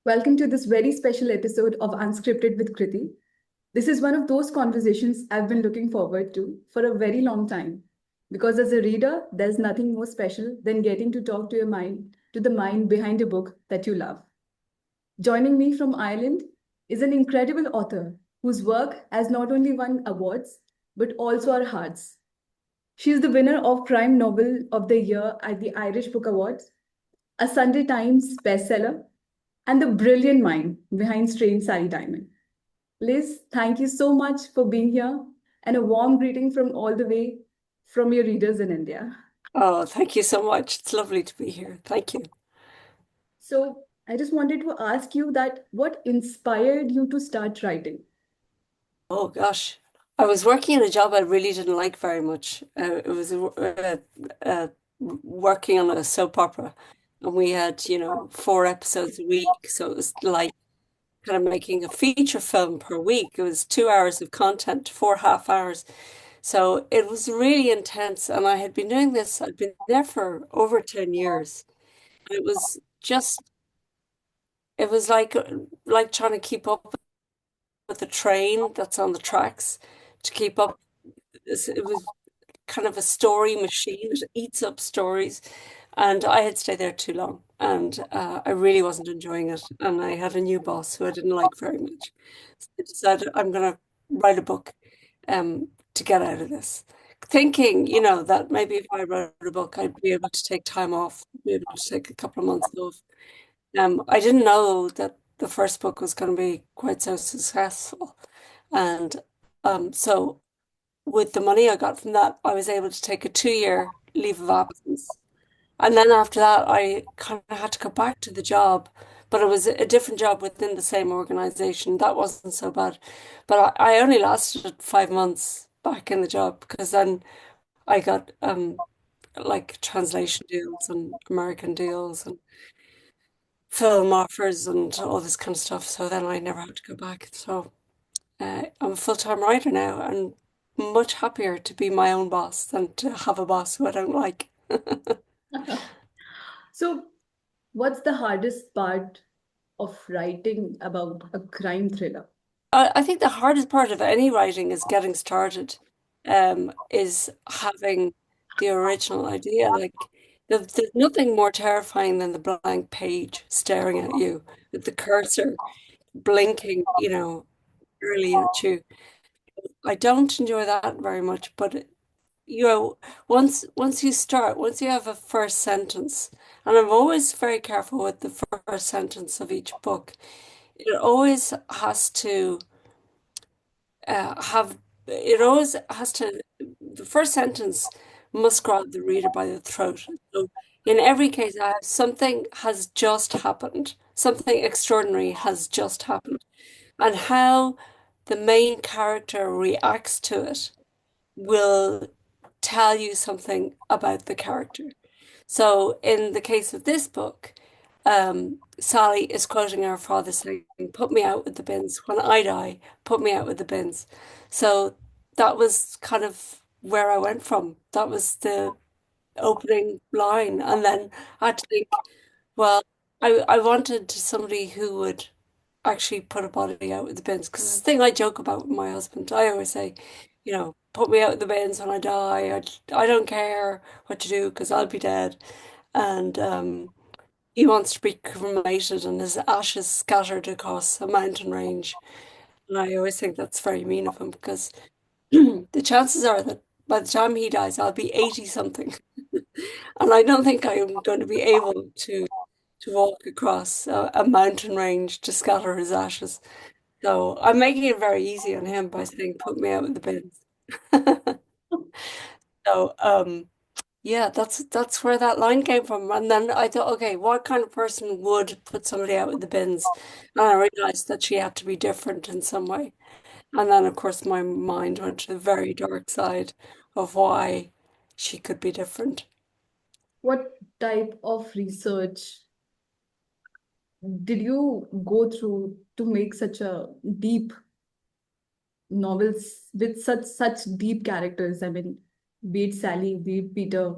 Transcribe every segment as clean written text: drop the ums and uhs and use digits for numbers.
Welcome to this very special episode of Unscripted with Kriti. This is one of those conversations I've been looking forward to for a very long time. Because as a reader, there's nothing more special than getting to talk to your mind, to the mind behind a book that you love. Joining me from Ireland is an incredible author whose work has not only won awards, but also our hearts. She is the winner of Crime Novel of the Year at the Irish Book Awards, a Sunday Times bestseller, and the brilliant mind behind Strange Sally Diamond. Liz, thank you so much for being here and a warm greeting from all the way from your readers in India. Oh, thank you so much. It's lovely to be here. Thank you. So, I just wanted to ask you that what inspired you to start writing? Oh gosh, I was working in a job I really didn't like very much. It was working on a soap opera, and we had, 4 episodes a week. So it was like kind of making a feature film per week. It was 2 hours of content, 4 half hours. So it was really intense, and I had been doing this. I'd been there for over 10 years. It was just, it was like trying to keep up with the train that's on the tracks to keep up. It was kind of a story machine. It eats up stories. And I had stayed there too long and I really wasn't enjoying it. And I had a new boss who I didn't like very much. So I decided I'm going to write a book to get out of this. Thinking, that maybe if I wrote a book, I'd be able to take time off, be able to take a couple of months off. I didn't know that the first book was going to be quite so successful. And so with the money I got from that, I was able to take a 2 year leave of absence. And then after that, I kind of had to go back to the job, but it was a different job within the same organization. That wasn't so bad. But I only lasted 5 months back in the job because then I got like translation deals and American deals and film offers and all this kind of stuff. So then I never had to go back. So I'm a full-time writer now and much happier to be my own boss than to have a boss who I don't like. So, what's the hardest part of writing about a crime thriller? I think the hardest part of any writing is getting started, is having the original idea. Like, there's nothing more terrifying than the blank page staring at you with the cursor blinking, early at you. I don't enjoy that very much, but you know, once you start, once you have a first sentence, and I'm always very careful with the first sentence of each book, it always has to have it always has to the first sentence must grab the reader by the throat. So in every case, I have something has just happened, something extraordinary has just happened, and how the main character reacts to it will tell you something about the character. So, in the case of this book, Sally is quoting her father saying, "Put me out with the bins. When I die, put me out with the bins." So, that was kind of where I went from. That was the opening line. And then I had to think, well, I wanted somebody who would actually put a body out with the bins. Because it's the thing I joke about with my husband. I always say, put me out with the bins when I die. I don't care what you do because I'll be dead. And he wants to be cremated and his ashes scattered across a mountain range. And I always think that's very mean of him because the chances are that by the time he dies, I'll be 80 something. And I don't think I'm going to be able to walk across a mountain range to scatter his ashes. So I'm making it very easy on him by saying, put me out with the bins. So yeah, that's where that line came from. And then I thought, okay, what kind of person would put somebody out with the bins? And I realized that she had to be different in some way. And then of course my mind went to the very dark side of why she could be different. What type of research did you go through to make such a deep novels with such deep characters? I mean, be it Sally, be it Peter.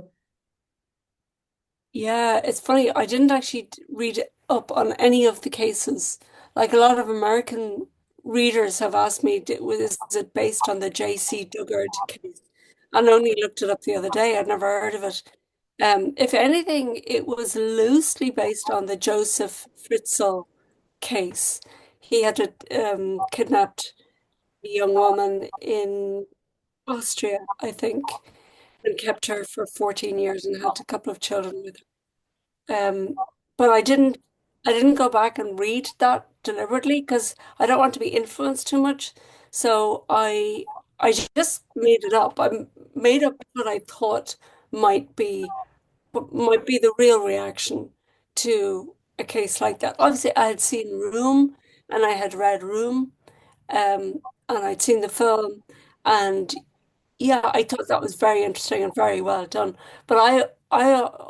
Yeah, it's funny. I didn't actually read up on any of the cases. Like a lot of American readers have asked me, is it based on the J.C. Dugard case? And I only looked it up the other day. I'd never heard of it. If anything, it was loosely based on the Joseph Fritzl case. He had kidnapped a young woman in Austria, I think, and kept her for 14 years and had a couple of children with her. But I didn't go back and read that deliberately because I don't want to be influenced too much. So I just made it up. I made up what I thought might be might be the real reaction to a case like that. Obviously, I had seen Room and I had read Room, and I'd seen the film, and yeah, I thought that was very interesting and very well done. But I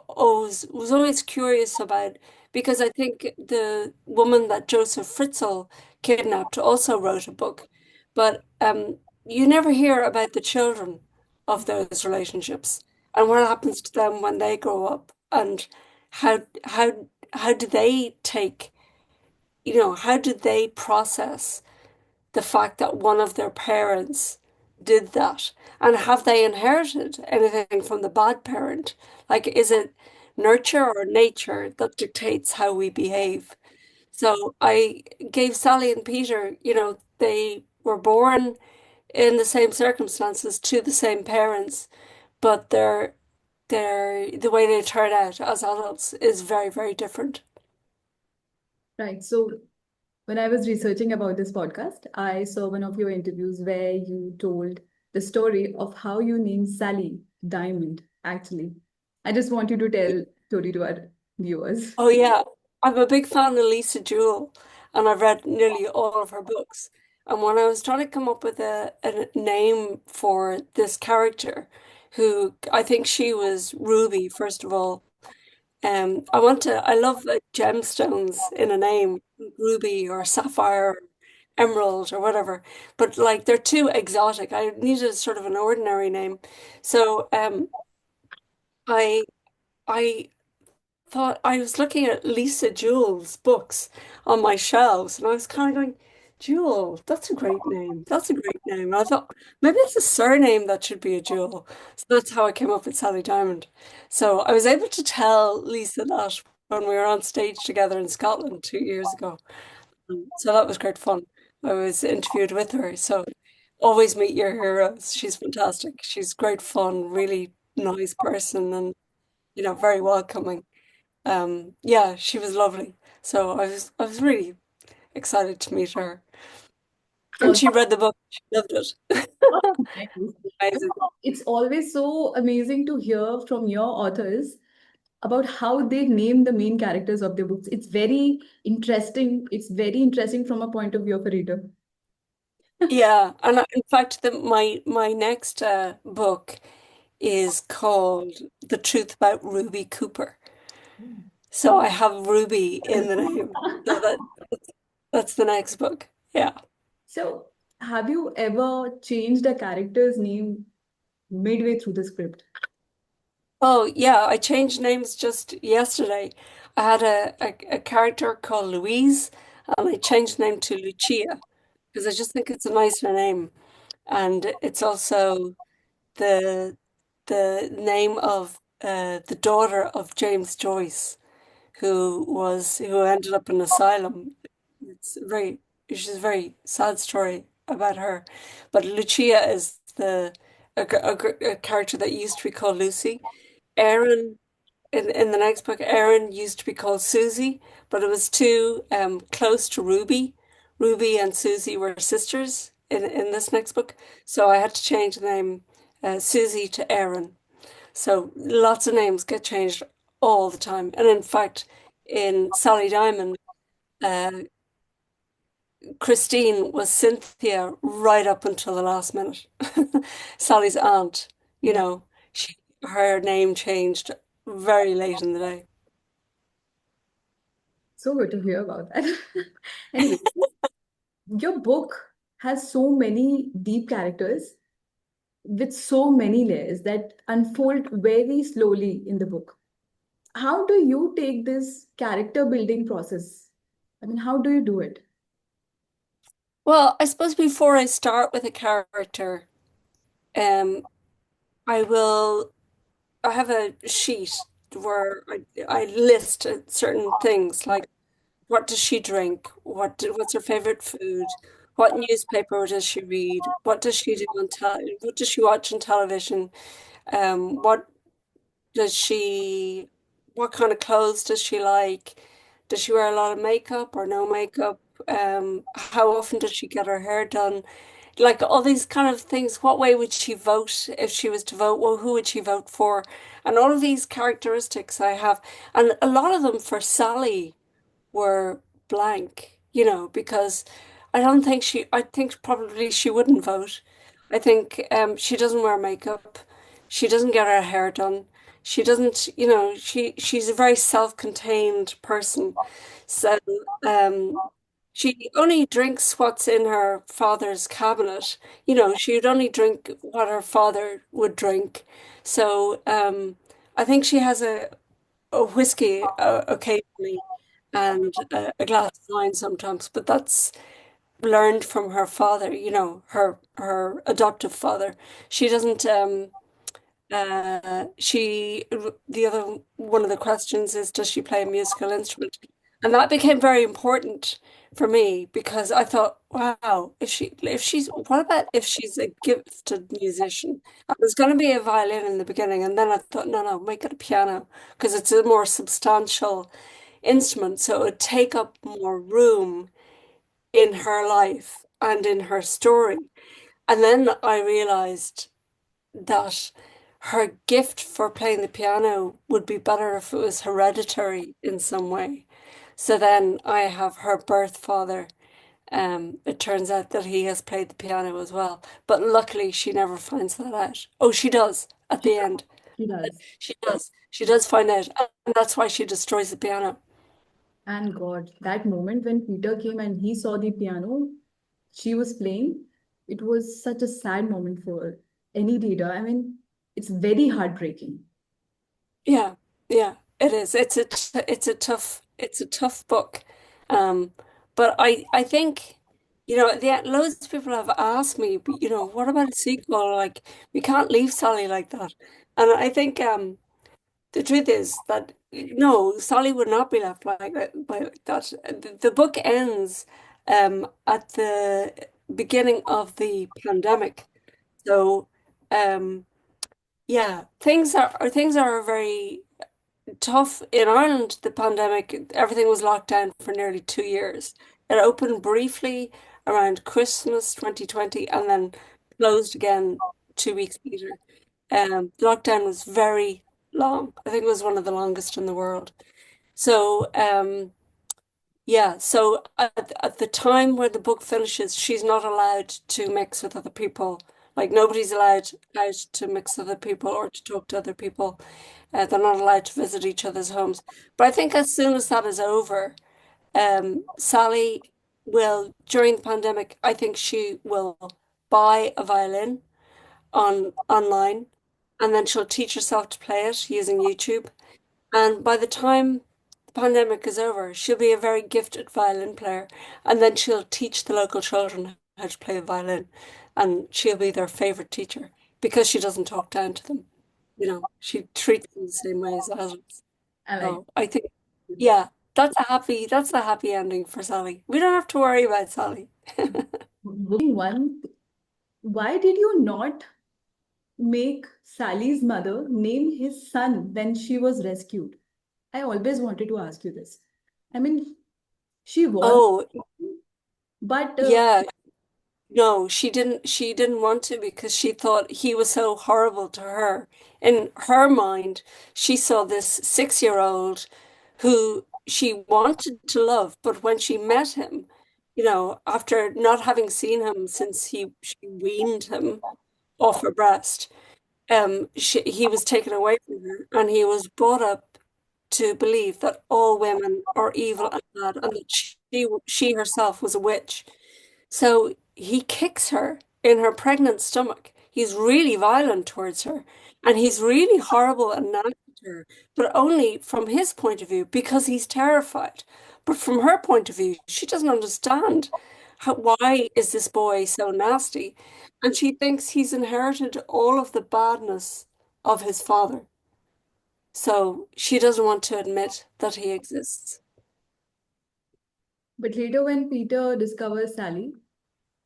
always was always curious about because I think the woman that Joseph Fritzl kidnapped also wrote a book, but you never hear about the children of those relationships and what happens to them when they grow up and how do they take, how do they process the fact that one of their parents did that? And have they inherited anything from the bad parent? Like, is it nurture or nature that dictates how we behave? So I gave Sally and Peter, they were born in the same circumstances to the same parents, but the way they turn out as adults is very, very different. Right. So when I was researching about this podcast, I saw one of your interviews where you told the story of how you named Sally Diamond, actually. I just want you to tell story to our viewers. Oh yeah, I'm a big fan of Lisa Jewell, and I've read nearly all of her books. And when I was trying to come up with a name for this character, who I think she was Ruby, first of all. I love gemstones in a name, ruby or sapphire, or emerald or whatever. But like they're too exotic. I needed sort of an ordinary name. So I I thought I was looking at Lisa Jewell's books on my shelves, and I was kind of going, Jewel, that's a great name. That's a great name. And I thought maybe it's a surname that should be a Jewel. So that's how I came up with Sally Diamond. So I was able to tell Lisa that when we were on stage together in Scotland 2 years ago. So that was great fun. I was interviewed with her. So always meet your heroes. She's fantastic. She's great fun, really nice person, and very welcoming. Yeah, she was lovely. So I was really excited to meet her. And So she read the book. She loved it. nice. Amazing. It's always so amazing to hear from your authors about how they name the main characters of their books. It's very interesting. It's very interesting from a point of view of a reader. Yeah, and in fact, my next book is called The Truth About Ruby Cooper. So I have Ruby in the name. So that's the next book. Yeah. So, have you ever changed a character's name midway through the script? Oh, yeah, I changed names just yesterday. I had a character called Louise, and I changed the name to Lucia because I just think it's a nicer name. And it's also the the name of the daughter of James Joyce, who ended up in asylum. She's a very sad story about her. But Lucia is a character that used to be called Lucy. Erin in the next book, Erin used to be called Susie, but it was too close to Ruby. Ruby and Susie were sisters in this next book, so I had to change the name Susie to Erin. So lots of names get changed all the time, and in fact, in Sally Diamond, uh, Christine was Cynthia right up until the last minute. Sally's aunt, you Yeah, know, her name changed very late in the day. so good to hear about that. Anyway, your book has so many deep characters with so many layers that unfold very slowly in the book. how do you take this character building process? I mean, how do you do it? Well, I suppose before I start with a character, um, I will. I have a sheet where I list certain things like what does she drink? What's her favorite food? What newspaper does she read? What does she do on what does she watch on television? What does she, what kind of clothes does she like? Does she wear a lot of makeup or no makeup? How often does she get her hair done? Like all these kind of things. What way would she vote if she was to vote? Well, who would she vote for? And all of these characteristics I have, and a lot of them for Sally were blank, because I think probably she wouldn't vote. I think she doesn't wear makeup. She doesn't get her hair done. She doesn't, she's a very self-contained person. So um, she only drinks what's in her father's cabinet. She would only drink what her father would drink. So I think she has a whiskey occasionally and a glass of wine sometimes, but that's learned from her father, her adoptive father. She doesn't she the other one of the questions is does she play a musical instrument? And that became very important for me because I thought, wow, if she's what about if she's a gifted musician? I was going to be a violin in the beginning, and then I thought, no, no, make it a piano because it's a more substantial instrument, so it would take up more room in her life and in her story. And then I realized that her gift for playing the piano would be better if it was hereditary in some way. So then I have her birth father. It turns out that he has played the piano as well. But luckily she never finds that out. Oh, she does at She the does. end. She does. She does. She does find out. And that's why she destroys the piano. And God, that moment when Peter came and he saw the piano she was playing, it was such a sad moment for any reader. I mean, it's very heartbreaking. Yeah, yeah, it is. It's a tough book. Um, but I think, at the end, loads of people have asked me, what about a sequel? Like, we can't leave Sally like that. And I think the truth is that no, Sally would not be left like that. The book ends at the beginning of the pandemic. So yeah, things are very tough in Ireland. The pandemic, everything was locked down for nearly 2 years. It opened briefly around Christmas 2020 and then closed again 2 weeks later. Lockdown was very long. I think it was one of the longest in the world. So, yeah, so at the time when the book finishes, she's not allowed to mix with other people. Like nobody's allowed out to mix with other people or to talk to other people. They're not allowed to visit each other's homes. But I think as soon as that is over, Sally will, during the pandemic, I think she will buy a violin online and then she'll teach herself to play it using YouTube. And by the time the pandemic is over, she'll be a very gifted violin player. And then she'll teach the local children how to play the violin. And she'll be their favorite teacher because she doesn't talk down to them. She treats them the same way as adults. I like So I think, yeah, that's a happy ending for Sally. We don't have to worry about Sally. one. Why did you not make Sally's mother name his son when she was rescued? I always wanted to ask you this. I mean, she was, Oh, but yeah. No, she didn't want to because she thought he was so horrible to her. In her mind, she saw this 6-year-old who she wanted to love, but when she met him, after not having seen him since she weaned him off her breast, he was taken away from her, and he was brought up to believe that all women are evil and bad, and that she herself was a witch. So he kicks her in her pregnant stomach. He's really violent towards her, and he's really horrible and nasty her, but only from his point of view because he's terrified. But from her point of view, she doesn't understand why is this boy so nasty, and she thinks he's inherited all of the badness of his father. So she doesn't want to admit that he exists. But later, when Peter discovers Sally,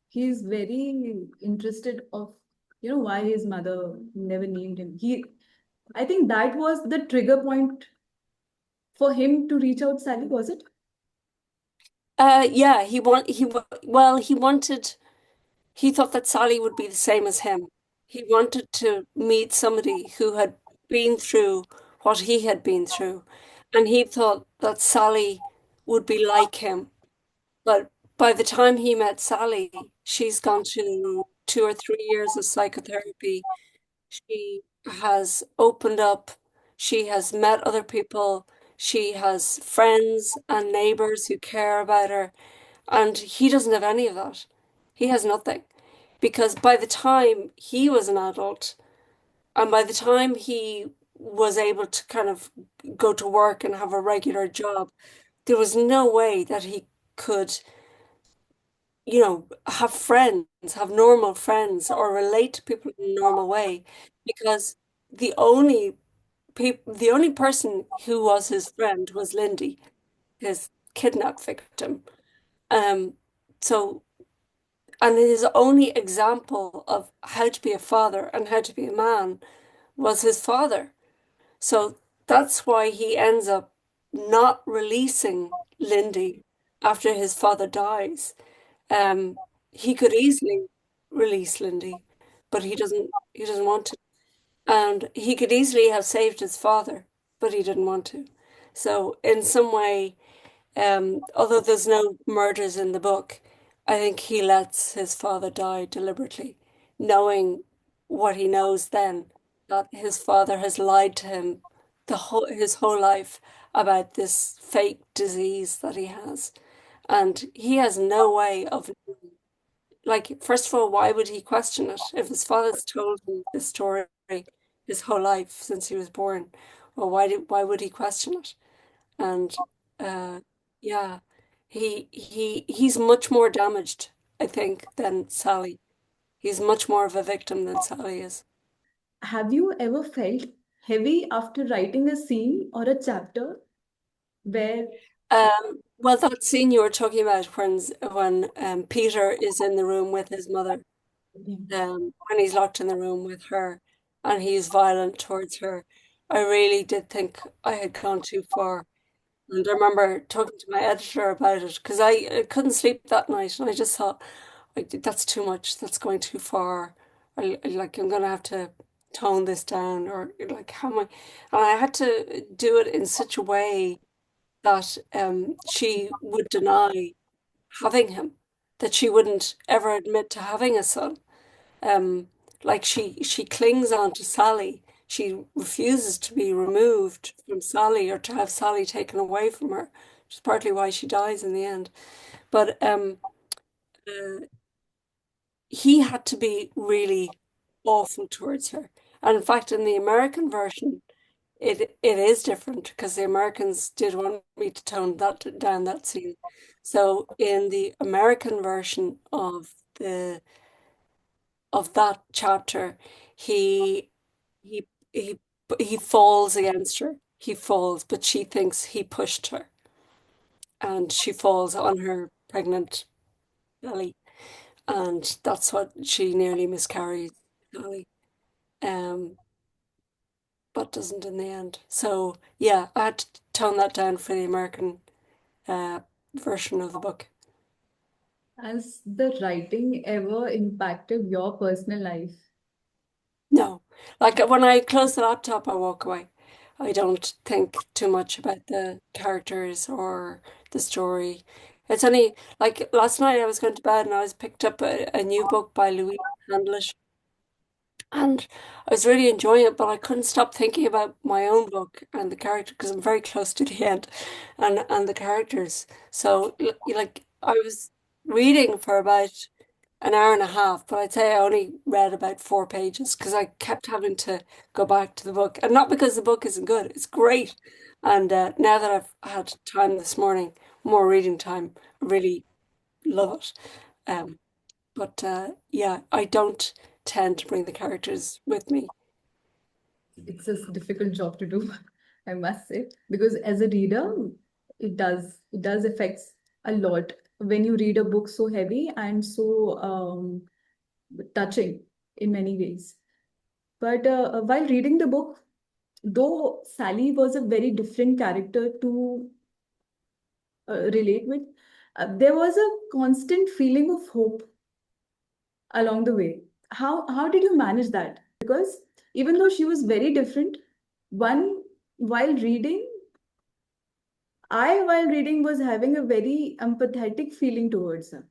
he's very interested of why his mother never named him. I think that was the trigger point for him to reach out Sally, was it? Yeah, he wanted. He thought that Sally would be the same as him. He wanted to meet somebody who had been through what he had been through. And he thought that Sally would be like him. But by the time he met Sally, she's gone to 2 or 3 years of psychotherapy. She has opened up. She has met other people. She has friends and neighbors who care about her. And he doesn't have any of that. He has nothing. Because by the time he was an adult, and by the time he was able to kind of go to work and have a regular job, there was no way that he could, have friends, have normal friends, or relate to people in a normal way. Because the only the only person who was his friend was Lindy, his kidnap victim. Um, so And his only example of how to be a father and how to be a man was his father. So that's why he ends up not releasing Lindy after his father dies. Um, he could easily release Lindy, but he doesn't want to. And he could easily have saved his father, but he didn't want to. So in some way, although there's no murders in the book, I think he lets his father die deliberately, knowing what he knows then, that his father has lied to him his whole life about this fake disease that he has. And he has no way of, like, first of all, why would he question it? If his father's told him this story his whole life since he was born, well, why would he question it? And uh, yeah, he's much more damaged, I think, than Sally. He's much more of a victim than Sally is. Have you ever felt heavy after writing a scene or a chapter where Well, that scene you were talking about when Peter is in the room with his mother, when he's locked in the room with her, and he's violent towards her, I really did think I had gone too far. And I remember talking to my editor about it because I couldn't sleep that night, and I just thought, like, that's too much. That's going too far. I'm gonna have to tone this down, or like, how am I? And I had to do it in such a way that she would deny having him, that she wouldn't ever admit to having a son. Um, like she clings on to Sally. She refuses to be removed from Sally or to have Sally taken away from her, which is partly why she dies in the end. But uh, he had to be really awful towards her. And in fact, in the American version, it is different because the Americans did want me to tone that down that scene. So in the American version the of that chapter, he he he he falls against her. He falls, but she thinks he pushed her, and she falls on her pregnant belly, and that's what she nearly miscarries, belly, um, but doesn't in the end. So yeah, I had to tone that down for the American uh, version of the book. has the writing ever impacted your personal life? No, like when I close the laptop, I walk away. I don't think too much about the characters or the story. It's only like last night I was going to bed and I was picked up a new book by Louise Handlish, and I was really enjoying it, but I couldn't stop thinking about my own book and the character because I'm very close to the end, and the characters. So like I was reading for about an hour and a half, but I'd say I only read about 4 pages because I kept having to go back to the book. And not because the book isn't good, it's great. And now that I've had time this morning, more reading time, I really love it. But yeah, I don't tend to bring the characters with me. It's a difficult job to do, I must say, because as a reader, it does affects a lot when you read a book so heavy and so touching in many ways. But while reading the book, though Sally was a very different character to relate with, there was a constant feeling of hope along the way. How did you manage that? Because even though she was very different, one while reading, while reading was having a very empathetic feeling towards her.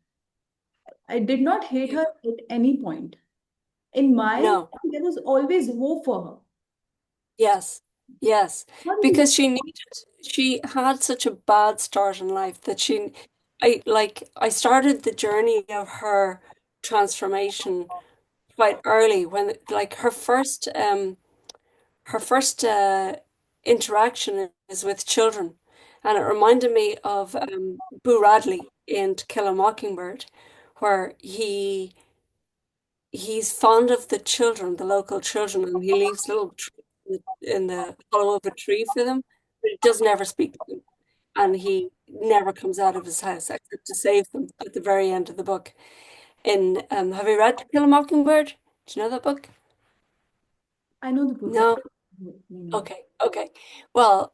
I did not hate her at any point. In my mind, No. there was always hope for her. Yes, yes, How did you? because she had such a bad start in life that I started the journey of her transformation quite early when, like, her first interaction is with children, and it reminded me of Boo Radley in To Kill a Mockingbird, where he's fond of the children, the local children, and he leaves little treats in the hollow of a tree for them, but he does never speak to them. And he never comes out of his house except to save them at the very end of the book. Have you read To Kill a Mockingbird? Do you know that book? I know the book. No? No. Okay, okay. Well,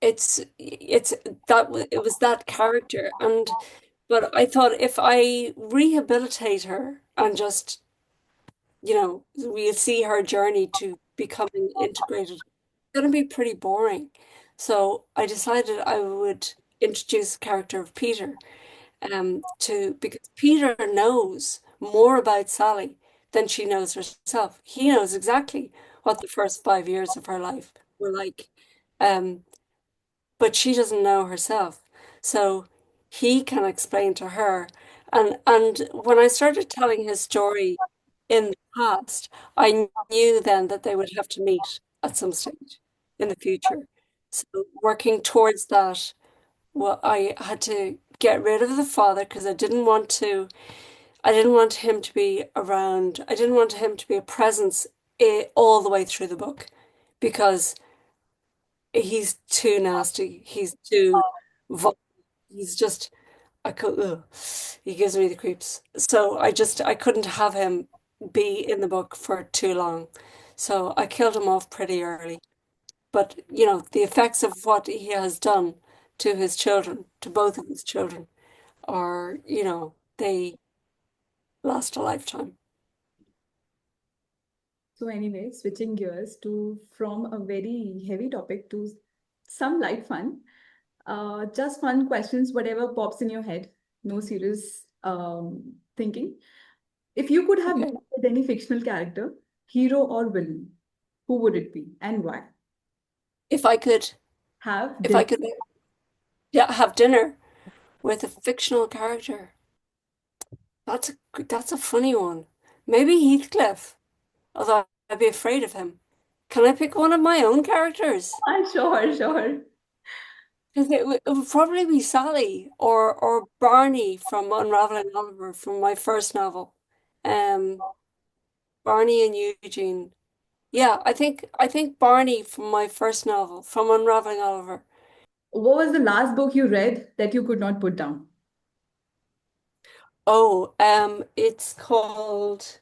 it's it was that character, and but I thought if I rehabilitate her and just we'll see her journey to becoming integrated. It's going to be pretty boring. So I decided I would introduce the character of Peter, because Peter knows more about Sally than she knows herself. He knows exactly what the first 5 years of her life were like. Um, but she doesn't know herself. So he can explain to her. And when I started telling his story in the past, I knew then that they would have to meet at some stage in the future. So working towards that, well, I had to get rid of the father because I didn't want him to be around. I didn't want him to be a presence all the way through the book because he's too nasty. He's too vul- he's just I could ugh, he gives me the creeps. So I couldn't have him be in the book for too long. So I killed him off pretty early. But the effects of what he has done to his children, to both of his children, are, they last a lifetime. So anyway, switching gears to from a very heavy topic to some light fun. Just fun questions, whatever pops in your head. No serious thinking. If you could have Okay. dinner with any fictional character, hero or villain, who would it be and why? If I could Have if I dinner. could yeah, have dinner with a fictional character. That's a funny one. Maybe Heathcliff, although I'd be afraid of him. Can I pick one of my own characters? Sure, sure. Because it would probably be Sally or Barney from Unraveling Oliver from my first novel. Um, Barney and Eugene. Yeah, I think Barney from my first novel, from Unraveling Oliver. What was the last book you read that you could not put down? Oh, it's called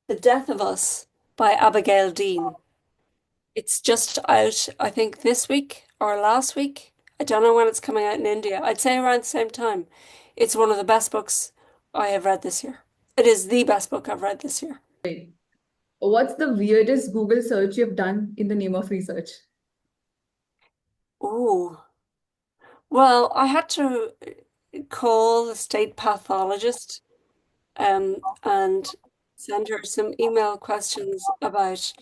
The Death of Us by Abigail Dean. It's just out, I think, this week or last week. I don't know when it's coming out in India. I'd say around the same time. It's one of the best books I have read this year. It is the best book I've read this year. Right. What's the weirdest Google search you've done in the name of research? Ooh. Well, I had to call the state pathologist and send her some email questions about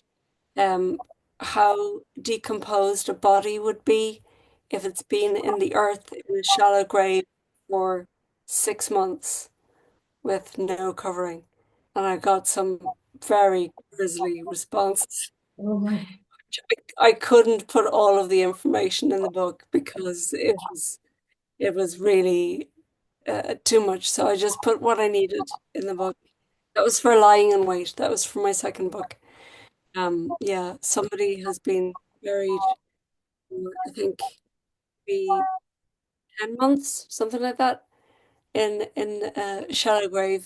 how decomposed a body would be if it's been in the earth in a shallow grave for 6 months with no covering, and I got some very grisly responses. Oh my. I couldn't put all of the information in the book because it was really too much. So I just put what I needed in the book. That was for Lying in Wait. That was for my second book. Yeah, somebody has been buried for, I think, maybe 10 months, something like that, in a shallow grave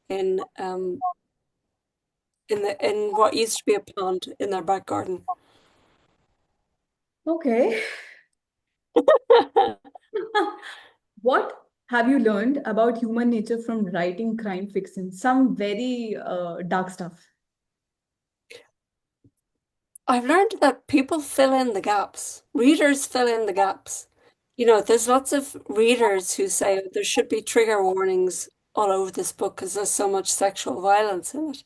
in what used to be a pond in their back garden. Okay. What have you learned about human nature from writing crime fiction? Some very dark stuff. I've learned that people fill in the gaps. Readers fill in the gaps. You know, there's lots of readers who say there should be trigger warnings all over this book because there's so much sexual violence in it.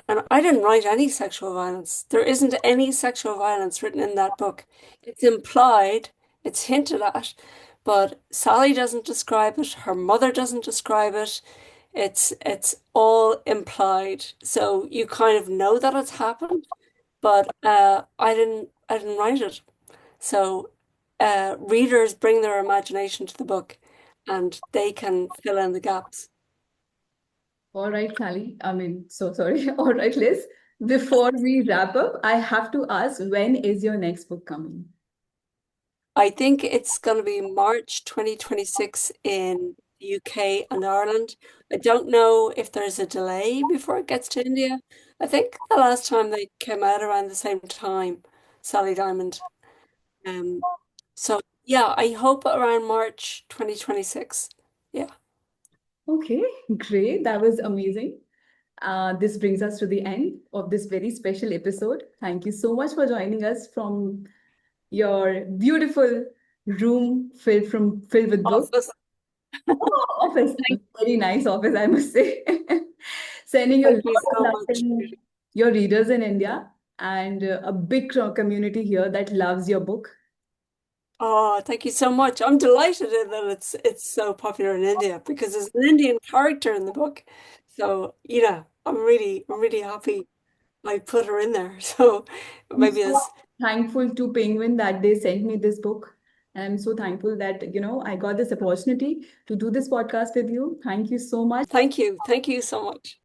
And I didn't write any sexual violence. There isn't any sexual violence written in that book. It's implied, it's hinted at, but Sally doesn't describe it, her mother doesn't describe it. It's all implied. So you kind of know that it's happened, but I didn't write it. So readers bring their imagination to the book and they can fill in the gaps. All right, Sally. I mean, so sorry. All right, Liz. Before we wrap up, I have to ask, when is your next book coming? I think it's going to be March 2026 in the UK and Ireland. I don't know if there's a delay before it gets to India. I think the last time they came out around the same time, Sally Diamond. Um, so yeah, I hope around March 2026. Yeah. Okay, great. That was amazing. This brings us to the end of this very special episode. Thank you so much for joining us from your beautiful room filled with books. Office. Oh, office, Thank, very nice office, I must say. Sending you a thank you lot of so love much. to your readers in India and a big community here that loves your book. Oh, thank you so much. I'm delighted that it's so popular in India because there's an Indian character in the book. So, I'm really happy I put her in there. So I'm maybe so there's thankful to Penguin that they sent me this book. And I'm so thankful that, I got this opportunity to do this podcast with you. Thank you so much. thank you. Thank you so much.